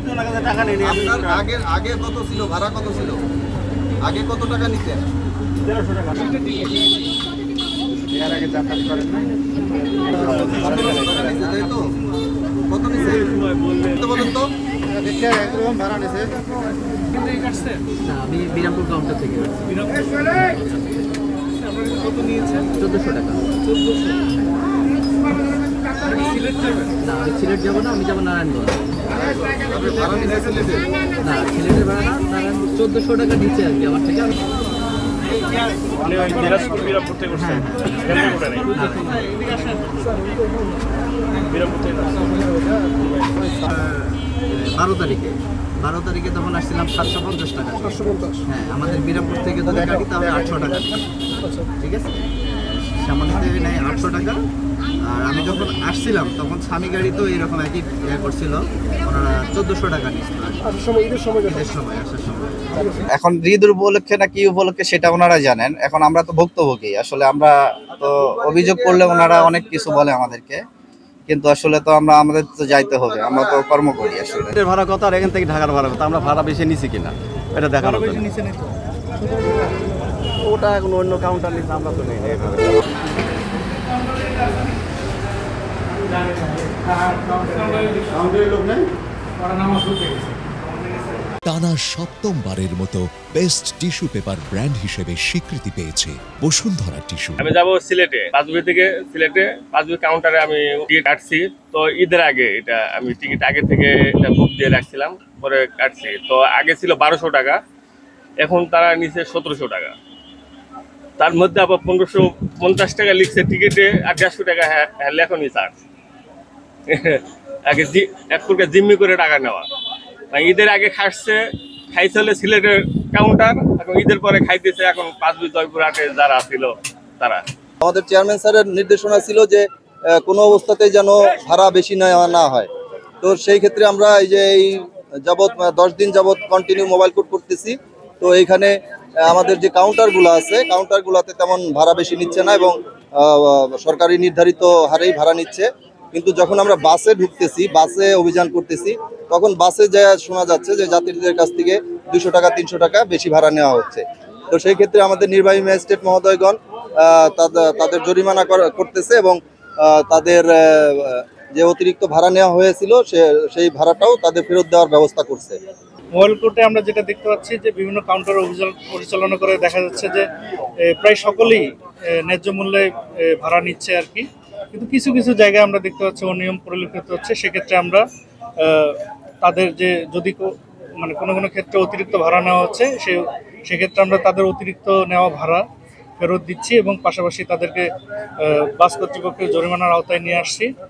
আপনার আগে আগে কত ছিল, ভাড়া কত ছিল, আগে কত টাকা নিতেন? 1300 টাকা। এর আগে যাতায়াত করেন না? তাই তো? কত নিছে বলেন তো? একরকম ভাড়া নিছে। না, আমি বিরামপুর কাউন্টার থেকে কত নিয়েছেন? 1400 টাকা। 1400। সিলেট যাবেন? না, আমি সিলেট যাবো না, আমি যাবো নারায়ণগঞ্জ। আপনি ভাড়া নিছে সিলেটে? না, সিলেটের ভাড়া না, নারায়ণ 1400 টাকা নিচ্ছে আর কি আমার থেকে। দিনাজপুর বিরামপুর থেকে উঠছেন? হেমন্তপুরে নেই, বিরামপুর থেকে 12 তারিখে তখন আসছিলাম 750 টাকা। 750। হ্যাঁ, আমাদের বিরামপুর থেকে যদি গাড়ি তাহলে 800 টাকা। ঠিক আছে, সামান্যতে নেয় 800 টাকা। আর আমি যখন আসছিলাম তখন স্বামী গাড়ি তো এইরকম একই করছিল, ওনারা 1400 টাকা নিচ্ছিল ঈদের সময় আসার সময়। এখন ঈদ উপলক্ষে না কি উপলক্ষে সেটা ওনারা জানেন, এখন আমরা তো ভুক্তভোগী। আসলে আমরা তো অভিযোগ করলে ওনারা অনেক কিছু বলে আমাদেরকে, কিন্তু আসলে তো আমাদের তো যাইতে হবে, আমরা তো কর্ম করি। আসলে ভাড়া কত আর এখান থেকে ঢাকার ভাড়া কত, আমরা ভাড়া বেশি নিছি কিনা এটা দেখানো। বেশি নিচে নিত। ওটা এখন অন্য কাউন্টার নিচ্ছে, আমরা তো নেই। টানা সপ্তমবারের মতো বেস্ট টিস্যু পেপার ব্র্যান্ড হিসেবে স্বীকৃতি পেয়েছে বসুন্ধরা টিস্যু। আমি যাব সিলেটে, পাঁচবি থেকে সিলেটে পাঁচবি কাউন্টারে আমি টিকিট কাটছি। তো ঈদের আগে এটা আমি টিকিট আগে থেকে এটা বুক দিয়ে রাখছিলাম, পরে কাটছি। তো আগে ছিল 1200 টাকা, এখন তারা নিচে 1700 টাকা। তার মধ্যে আবার 1550 টাকা লিখছে টিকিটে, আর 150 টাকা হ্যাঁ লেখনি চার্জ। আগে এক প্রকার জিম্মি করে টাকা নেওয়া। ঈদের আগে খাইছে হলে সিলেটের কাউন্টার, এখন ঈদের পরে খাইতেছে এখন পাঁচবি জয়পুরহাটে যারা ছিল তারা। আমাদের চেয়ারম্যান স্যারের নির্দেশনা ছিল যে কোনো অবস্থাতেই যেন ভাড়া বেশি নেওয়া না হয়। তো সেই ক্ষেত্রে আমরা এই যে এই যাবৎ 10 দিন যাবৎ কন্টিনিউ মোবাইল কোর্ট করতেছি। তো এইখানে আমাদের যে কাউন্টারগুলো আছে, কাউন্টারগুলোতে তেমন ভাড়া বেশি নিচ্ছে না এবং সরকারি নির্ধারিত হারেই ভাড়া নিচ্ছে। কিন্তু যখন আমরা বাসে ঢুকতেছি, বাসে অভিযান করতেছি, তখন বাসে যা শোনা যাচ্ছে যে যাত্রীদের কাছ থেকে 200 টাকা 300 টাকা বেশি ভাড়া নেওয়া হচ্ছে। তো সেই ক্ষেত্রে আমাদের নির্বাহী ম্যাজিস্ট্রেট মহোদয়গণ তাদের জরিমানা করতেছে এবং তাদের যে অতিরিক্ত ভাড়া নেওয়া হয়েছিল সেই ভাড়াটাও তাদের ফেরত দেওয়ার ব্যবস্থা করছে। মোবাইল কোর্টে আমরা যেটা দেখতে পাচ্ছি যে বিভিন্ন কাউন্টার অভিযান পরিচালনা করে দেখা যাচ্ছে যে প্রায় সকলেই ন্যায্য মূল্যে ভাড়া নিচ্ছে আর কি। কিন্তু কিছু কিছু জায়গায় আমরা দেখতে পাচ্ছি অনিয়ম পরিলক্ষিত হচ্ছে। সেক্ষেত্রে আমরা তাদের যে যদি মানে কোনো কোনো ক্ষেত্রে অতিরিক্ত ভাড়া নেওয়া হচ্ছে সেক্ষেত্রে আমরা তাদের অতিরিক্ত নেওয়া ভাড়া ফেরত দিচ্ছি এবং পাশাপাশি তাদেরকে বাস কর্তৃপক্ষের জরিমানার আওতায় নিয়ে আসছি।